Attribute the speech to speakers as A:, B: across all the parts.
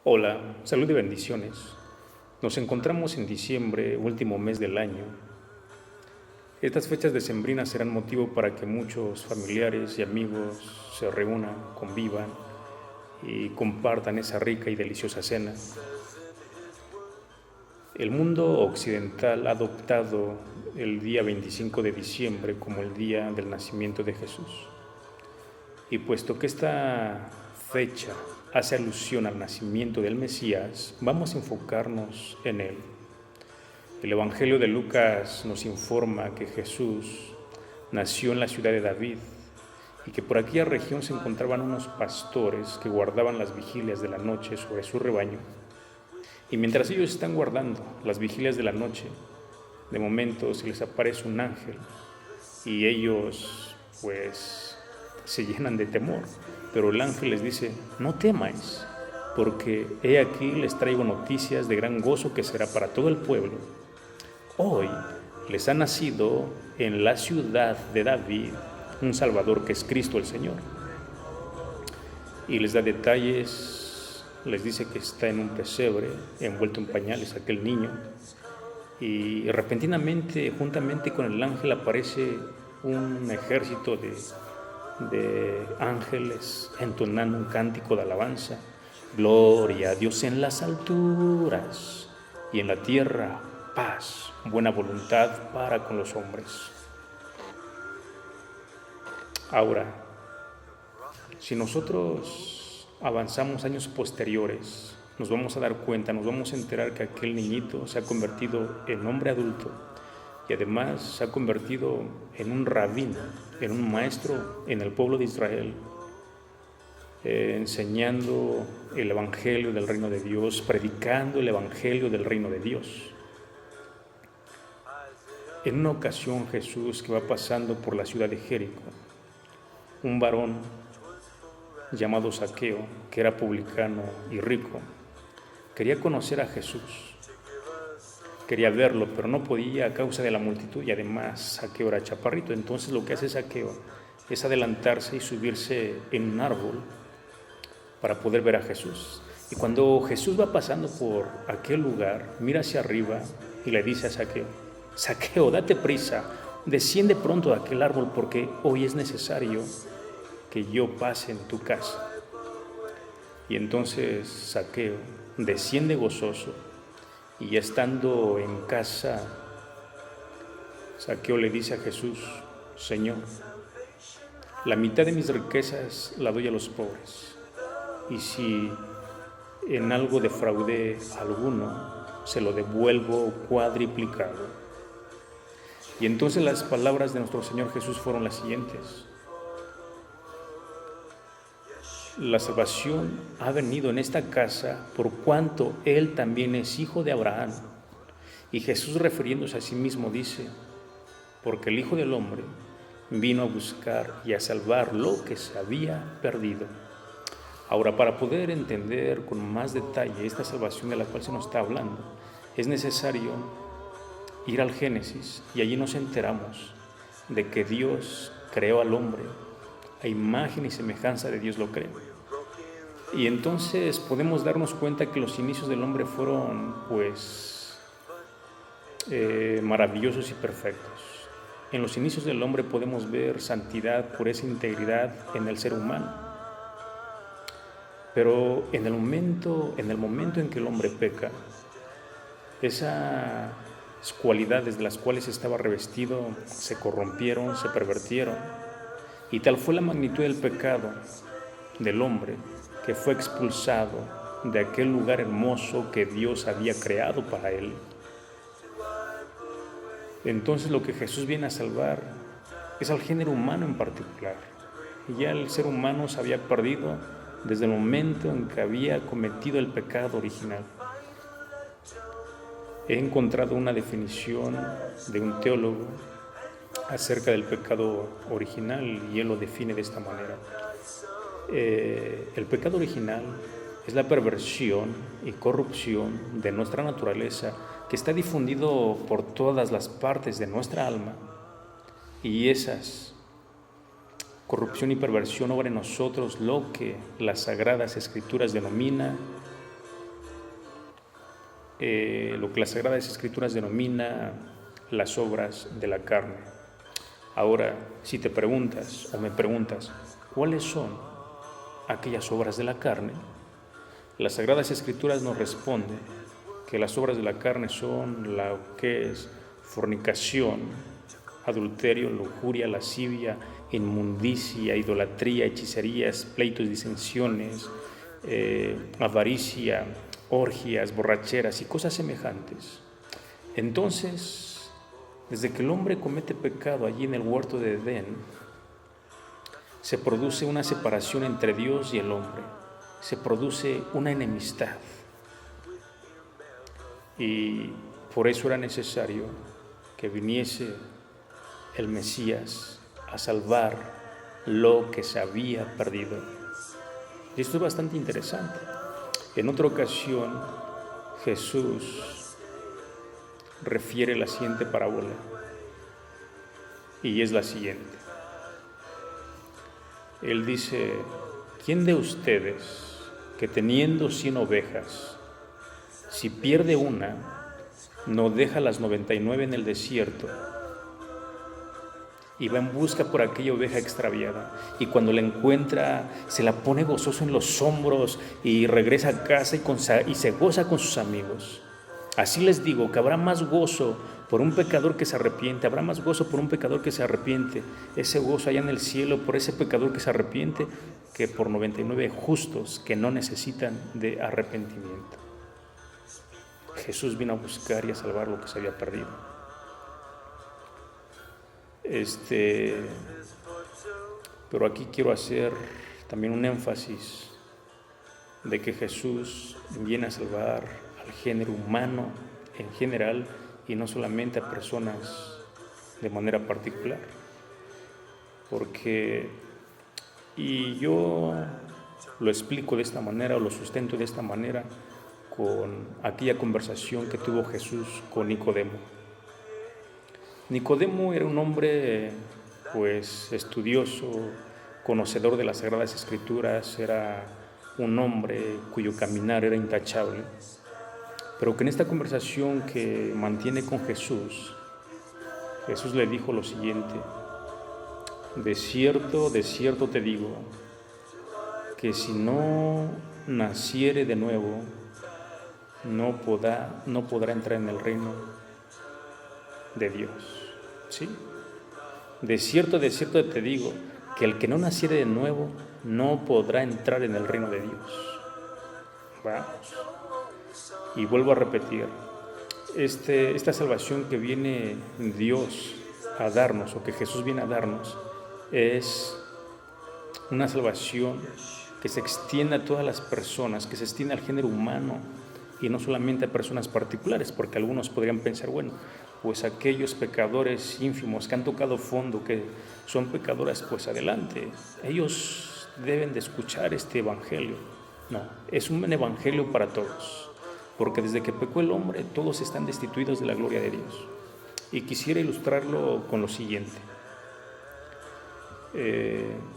A: Hola, salud y bendiciones. Nos encontramos en diciembre, último mes del año. Estas fechas decembrinas serán motivo para que muchos familiares y amigos se reúnan, convivan y compartan esa rica y deliciosa cena. El mundo occidental ha adoptado el día 25 de diciembre como el día del nacimiento de Jesús. Y puesto que esta fecha hace alusión al nacimiento del Mesías, vamos a enfocarnos en él. El Evangelio de Lucas nos informa que Jesús nació en la ciudad de David y que por aquella región se encontraban unos pastores que guardaban las vigilias de la noche sobre su rebaño. Y mientras ellos están guardando las vigilias de la noche, de momento se les aparece un ángel y ellos pues se llenan de temor. Pero el ángel les dice: no temáis, porque he aquí les traigo noticias de gran gozo que será para todo el pueblo. Hoy les ha nacido en la ciudad de David un Salvador que es Cristo el Señor. Y les da detalles, les dice que está en un pesebre, envuelto en pañales aquel niño. Y repentinamente, juntamente con el ángel, aparece un ejército de ángeles entonando un cántico de alabanza. Gloria a Dios en las alturas y en la tierra paz, buena voluntad para con los hombres. Ahora, si nosotros avanzamos años posteriores, nos vamos a dar cuenta, nos vamos a enterar que aquel niñito se ha convertido en hombre adulto y además se ha convertido en un rabino, en un maestro en el pueblo de Israel, enseñando el evangelio del reino de Dios, predicando el evangelio del reino de Dios. En una ocasión Jesús, que va pasando por la ciudad de Jericó, un varón llamado Zaqueo, que era publicano y rico, quería conocer a Jesús. Quería verlo, pero no podía a causa de la multitud y además Zaqueo era chaparrito. Entonces lo que hace Zaqueo es adelantarse y subirse en un árbol para poder ver a Jesús. Y cuando Jesús va pasando por aquel lugar, mira hacia arriba y le dice a Zaqueo: Zaqueo, date prisa, desciende pronto de aquel árbol porque hoy es necesario que yo pase en tu casa. Y entonces Zaqueo desciende gozoso. Y ya estando en casa, Zaqueo le dice a Jesús: Señor, la mitad de mis riquezas la doy a los pobres, y si en algo defraudé a alguno, se lo devuelvo cuadriplicado. Y entonces las palabras de nuestro Señor Jesús fueron las siguientes: la salvación ha venido en esta casa por cuanto Él también es hijo de Abraham. Y Jesús, refiriéndose a sí mismo, dice: porque el Hijo del Hombre vino a buscar y a salvar lo que se había perdido. Ahora, para poder entender con más detalle esta salvación de la cual se nos está hablando, es necesario ir al Génesis, y allí nos enteramos de que Dios creó al hombre, a imagen y semejanza de Dios lo creó. Y entonces podemos darnos cuenta que los inicios del hombre fueron maravillosos y perfectos. En los inicios del hombre podemos ver santidad, pureza e integridad en el ser humano. Pero en el momento en que el hombre peca, esas cualidades de las cuales estaba revestido se corrompieron, se pervertieron. Y tal fue la magnitud del pecado del hombre que fue expulsado de aquel lugar hermoso que Dios había creado para él. Entonces lo que Jesús viene a salvar es al género humano en particular. Y ya el ser humano se había perdido desde el momento en que había cometido el pecado original. He encontrado una definición de un teólogo acerca del pecado original y él lo define de esta manera. El pecado original es la perversión y corrupción de nuestra naturaleza que está difundido por todas las partes de nuestra alma, y esas corrupción y perversión obra en nosotros lo que las Sagradas Escrituras denomina lo que las Sagradas Escrituras denomina las obras de la carne. Ahora, si te preguntas o me preguntas, ¿cuáles son aquellas obras de la carne? Las Sagradas Escrituras nos responden que las obras de la carne son lo que es fornicación, adulterio, lujuria, lascivia, inmundicia, idolatría, hechicerías, pleitos, disensiones, avaricia, orgías, borracheras y cosas semejantes. Entonces, desde que el hombre comete pecado allí en el huerto de Edén, se produce una separación entre Dios y el hombre, se produce una enemistad. Y por eso era necesario que viniese el Mesías a salvar lo que se había perdido. Y esto es bastante interesante. En otra ocasión, Jesús refiere la siguiente parábola, y es la siguiente. Él dice: ¿quién de ustedes, que teniendo 100 ovejas, si pierde una, no deja las 99 en el desierto y va en busca por aquella oveja extraviada, y cuando la encuentra se la pone gozoso en los hombros y regresa a casa y se goza con sus amigos? Así les digo que habrá más gozo por un pecador que se arrepiente, habrá más gozo por un pecador que se arrepiente, ese gozo allá en el cielo por ese pecador que se arrepiente, que por 99 justos que no necesitan de arrepentimiento. Jesús vino a buscar y a salvar lo que se había perdido. Pero aquí quiero hacer también un énfasis de que Jesús viene a salvar al género humano en general y no solamente a personas de manera particular. Y yo lo explico de esta manera o lo sustento de esta manera con aquella conversación que tuvo Jesús con Nicodemo. Nicodemo era un hombre pues estudioso, conocedor de las Sagradas Escrituras, era un hombre cuyo caminar era intachable, pero que en esta conversación que mantiene con Jesús, Jesús le dijo lo siguiente: de cierto te digo, que si no naciere de nuevo, no podrá entrar en el reino de Dios. ¿Sí? De cierto te digo, que el que no naciere de nuevo no podrá entrar en el reino de Dios. Vamos. Y vuelvo a repetir, esta salvación que viene Dios a darnos, o que Jesús viene a darnos, es una salvación que se extiende a todas las personas, que se extiende al género humano y no solamente a personas particulares, porque algunos podrían pensar, bueno, pues aquellos pecadores ínfimos que han tocado fondo, que son pecadores, pues adelante, ellos deben de escuchar este evangelio. No, es un evangelio para todos, porque desde que pecó el hombre, todos están destituidos de la gloria de Dios. Y quisiera ilustrarlo con lo siguiente.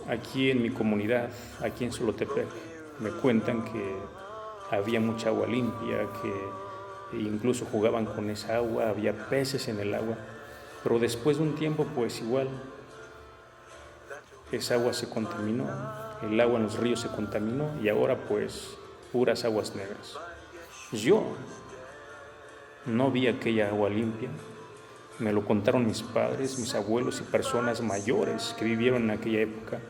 A: Aquí en mi comunidad, aquí en Solotepec, me cuentan que había mucha agua limpia, que incluso jugaban con esa agua, había peces en el agua, pero después de un tiempo, pues igual, esa agua se contaminó, el agua en los ríos se contaminó y ahora pues puras aguas negras. Yo no vi aquella agua limpia, me lo contaron mis padres, mis abuelos y personas mayores que vivieron en aquella época.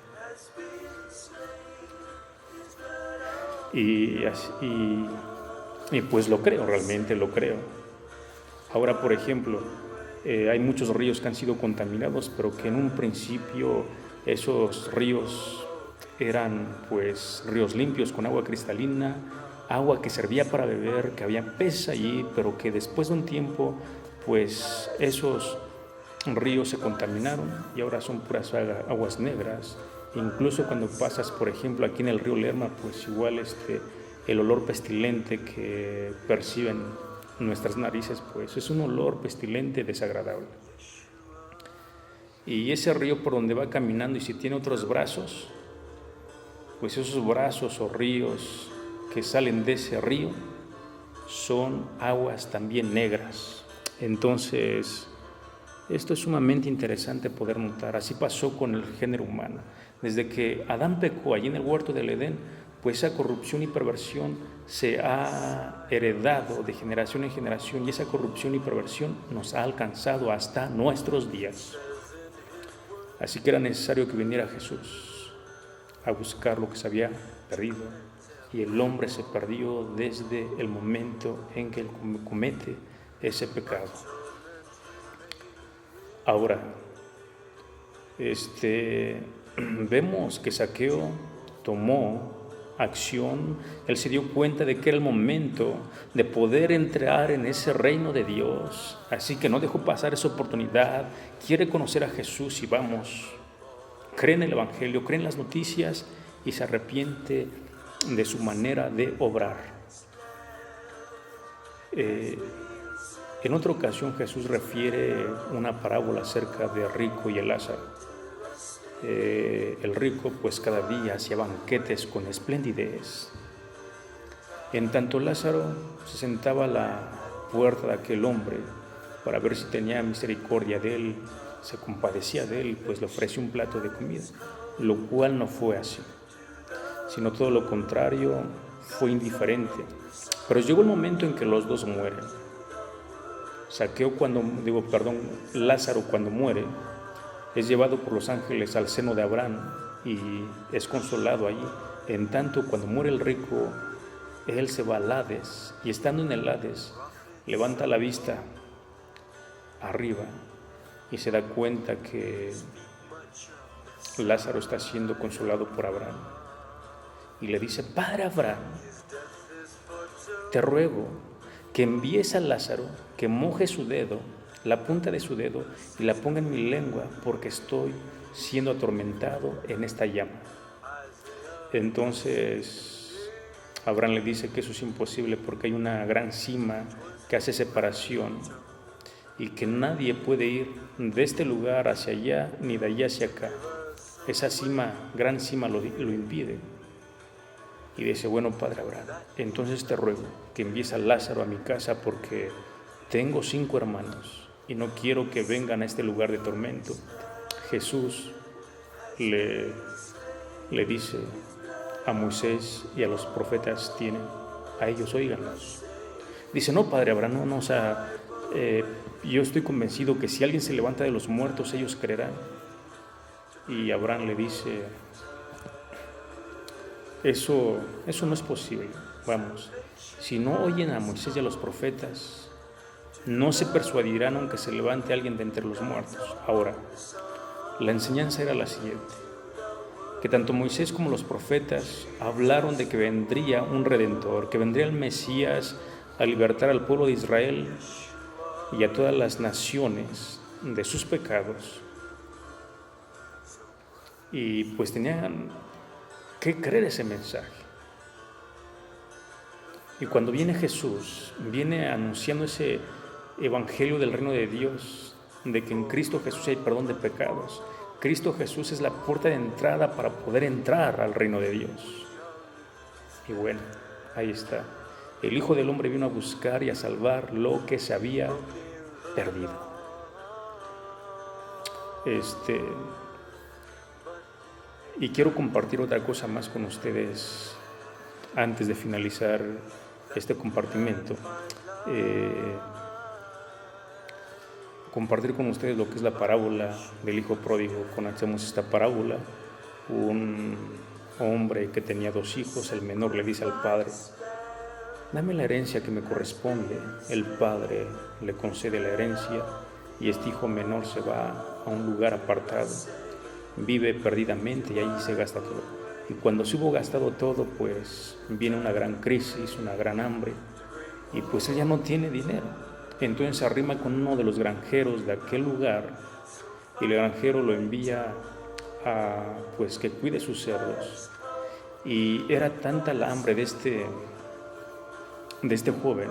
A: Y pues lo creo, realmente lo creo. Ahora, por ejemplo, hay muchos ríos que han sido contaminados, pero que en un principio esos ríos eran pues ríos limpios con agua cristalina, agua que servía para beber, que había peces allí, pero que después de un tiempo pues esos ríos se contaminaron y ahora son puras aguas negras. Incluso cuando pasas, por ejemplo, aquí en el río Lerma, pues igual el olor pestilente que perciben nuestras narices, pues es un olor pestilente desagradable. Y ese río por donde va caminando, y si tiene otros brazos, pues esos brazos o ríos que salen de ese río son aguas también negras. Entonces, esto es sumamente interesante poder notar. Así pasó con el género humano. Desde que Adán pecó allí en el huerto del Edén, pues esa corrupción y perversión se ha heredado de generación en generación, y esa corrupción y perversión nos ha alcanzado hasta nuestros días. Así que era necesario que viniera Jesús a buscar lo que se había perdido, y el hombre se perdió desde el momento en que él comete ese pecado. Ahora, vemos que Zaqueo tomó acción. Él se dio cuenta de que era el momento de poder entrar en ese reino de Dios, así que no dejó pasar esa oportunidad. Quiere conocer a Jesús y vamos, cree en el Evangelio, cree en las noticias y se arrepiente de su manera de obrar. En otra ocasión Jesús refiere una parábola acerca de rico y el Lázaro. El rico pues cada día hacía banquetes con esplendidez. En tanto Lázaro se sentaba a la puerta de aquel hombre para ver si tenía misericordia de él, se compadecía de él, pues le ofreció un plato de comida, lo cual no fue así, sino todo lo contrario, fue indiferente. Pero llegó el momento en que los dos mueren. Lázaro cuando muere es llevado por los ángeles al seno de Abraham y es consolado allí. En tanto, cuando muere el rico, él se va al Hades, y estando en el Hades, levanta la vista arriba y se da cuenta que Lázaro está siendo consolado por Abraham. Y le dice: Padre Abraham, te ruego que envíes a Lázaro, que moje su dedo, la punta de su dedo, y la ponga en mi lengua, porque estoy siendo atormentado en esta llama. Entonces Abraham le dice que eso es imposible, porque hay una gran cima que hace separación y que nadie puede ir de este lugar hacia allá ni de allá hacia acá. Esa cima, gran cima, lo impide. Y dice: bueno, Padre Abraham, entonces te ruego que envíes a Lázaro a mi casa, porque tengo 5 hermanos y no quiero que vengan a este lugar de tormento. Jesús le dice a Moisés y a los profetas: a ellos óiganlos. Dice: no, Padre Abraham, no, yo estoy convencido que si alguien se levanta de los muertos, ellos creerán. Y Abraham le dice: eso no es posible. Vamos, si no oyen a Moisés y a los profetas, no se persuadirán aunque se levante alguien de entre los muertos. Ahora, la enseñanza era la siguiente: que tanto Moisés como los profetas hablaron de que vendría un Redentor, que vendría el Mesías a libertar al pueblo de Israel y a todas las naciones de sus pecados. Y pues tenían que creer ese mensaje. Y cuando viene Jesús, viene anunciando ese evangelio del reino de Dios, de que en Cristo Jesús hay perdón de pecados. Cristo Jesús es la puerta de entrada para poder entrar al reino de Dios. Y bueno, ahí está. El Hijo del Hombre vino a buscar y a salvar lo que se había perdido. Y quiero compartir otra cosa más con ustedes antes de finalizar este compartimento. Compartir con ustedes lo que es la parábola del hijo pródigo. Conocemos esta parábola. Un hombre que tenía 2 hijos, el menor le dice al padre: dame la herencia que me corresponde. El padre le concede la herencia y este hijo menor se va a un lugar apartado, vive perdidamente y ahí se gasta todo. Y cuando se hubo gastado todo, pues viene una gran crisis, una gran hambre, y pues él ya no tiene dinero. Entonces se arrima con uno de los granjeros de aquel lugar, y el granjero lo envía a pues que cuide sus cerdos. Y era tanta la hambre de este joven,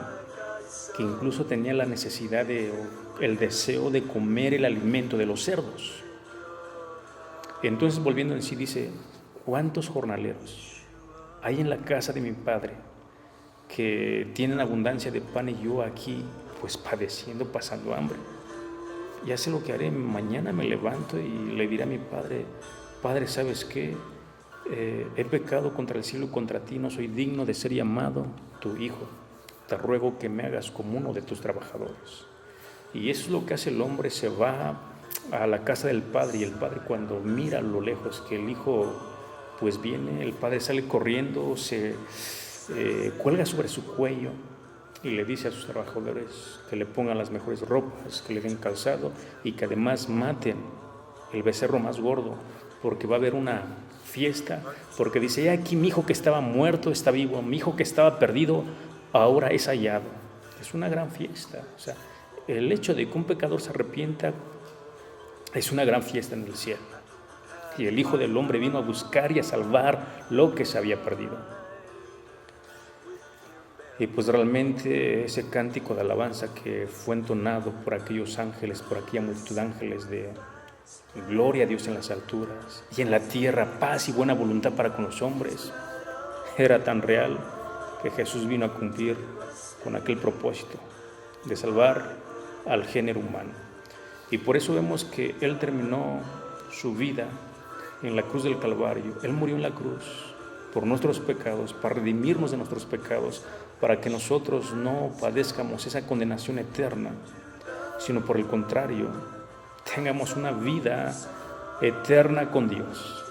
A: que incluso tenía la necesidad el deseo de comer el alimento de los cerdos. Entonces, volviendo en sí, dice: ¿cuántos jornaleros hay en la casa de mi padre que tienen abundancia de pan y yo aquí pues padeciendo, pasando hambre. Ya sé lo que haré, mañana me levanto y le diré a mi padre: Padre, ¿sabes qué? He pecado contra el cielo y contra ti, no soy digno de ser llamado tu hijo. Te ruego que me hagas como uno de tus trabajadores. Y eso es lo que hace el hombre, se va a la casa del padre, y el padre, cuando mira a lo lejos que el hijo pues viene, el padre sale corriendo, se cuelga sobre su cuello y le dice a sus trabajadores que le pongan las mejores ropas, que le den calzado y que además maten el becerro más gordo, porque va a haber una fiesta, porque dice: ya aquí mi hijo que estaba muerto está vivo, mi hijo que estaba perdido ahora es hallado. Es una gran fiesta. O sea, el hecho de que un pecador se arrepienta es una gran fiesta en el cielo. Y el Hijo del Hombre vino a buscar y a salvar lo que se había perdido. Y pues realmente ese cántico de alabanza que fue entonado por aquellos ángeles, por aquella multitud de ángeles, de gloria a Dios en las alturas y en la tierra paz y buena voluntad para con los hombres, era tan real que Jesús vino a cumplir con aquel propósito de salvar al género humano. Y por eso vemos que Él terminó su vida en la cruz del Calvario. Él murió en la cruz por nuestros pecados, para redimirnos de nuestros pecados, para que nosotros no padezcamos esa condenación eterna, sino por el contrario, tengamos una vida eterna con Dios.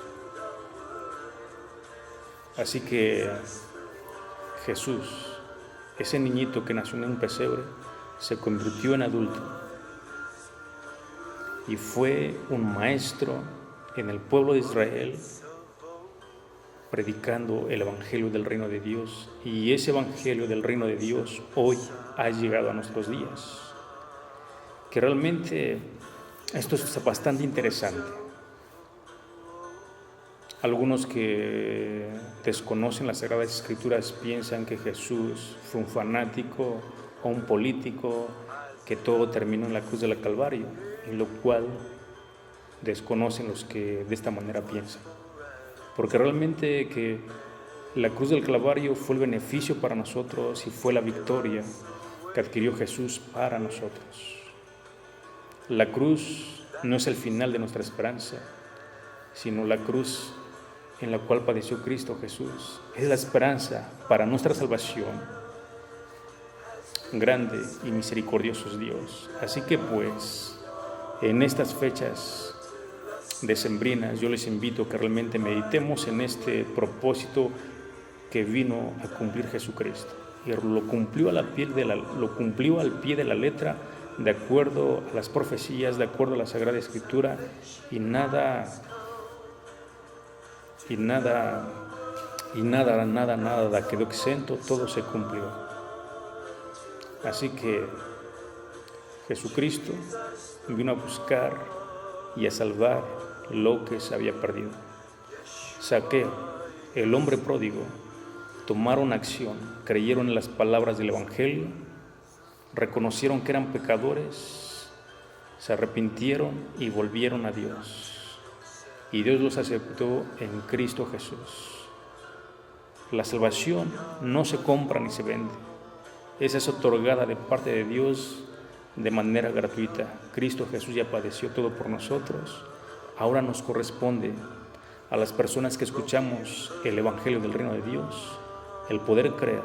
A: Así que Jesús, ese niñito que nació en un pesebre, se convirtió en adulto y fue un maestro en el pueblo de Israel, predicando el Evangelio del Reino de Dios. Y ese Evangelio del Reino de Dios hoy ha llegado a nuestros días. Que realmente esto es bastante interesante. Algunos que desconocen las Sagradas Escrituras piensan que Jesús fue un fanático o un político, que todo terminó en la cruz del Calvario, en lo cual desconocen los que de esta manera piensan. Porque realmente que la cruz del Calvario fue el beneficio para nosotros y fue la victoria que adquirió Jesús para nosotros. La cruz no es el final de nuestra esperanza, sino la cruz en la cual padeció Cristo Jesús. Es la esperanza para nuestra salvación. Grande y misericordioso es Dios. Así que pues, en estas fechas decembrinas, yo les invito a que realmente meditemos en este propósito que vino a cumplir Jesucristo. Y lo cumplió al pie de la letra, de acuerdo a las profecías, de acuerdo a la Sagrada Escritura, y nada quedó exento, todo se cumplió. Así que Jesucristo vino a buscar y a salvar lo que se había perdido. Zaqueo, el hombre pródigo, tomaron acción, creyeron en las palabras del Evangelio, reconocieron que eran pecadores, se arrepintieron y volvieron a Dios. Y Dios los aceptó en Cristo Jesús. La salvación no se compra ni se vende. Esa es otorgada de parte de Dios de manera gratuita. Cristo Jesús ya padeció todo por nosotros. Ahora nos corresponde a las personas que escuchamos el Evangelio del Reino de Dios el poder creer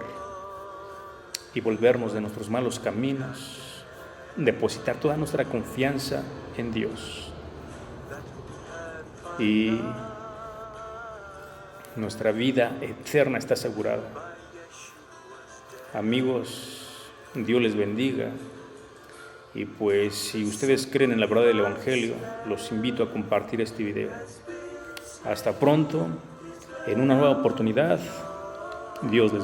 A: y volvernos de nuestros malos caminos, depositar toda nuestra confianza en Dios. Y nuestra vida eterna está asegurada. Amigos, Dios les bendiga. Y pues si ustedes creen en la verdad del Evangelio, los invito a compartir este video. Hasta pronto, en una nueva oportunidad. Dios les bendiga.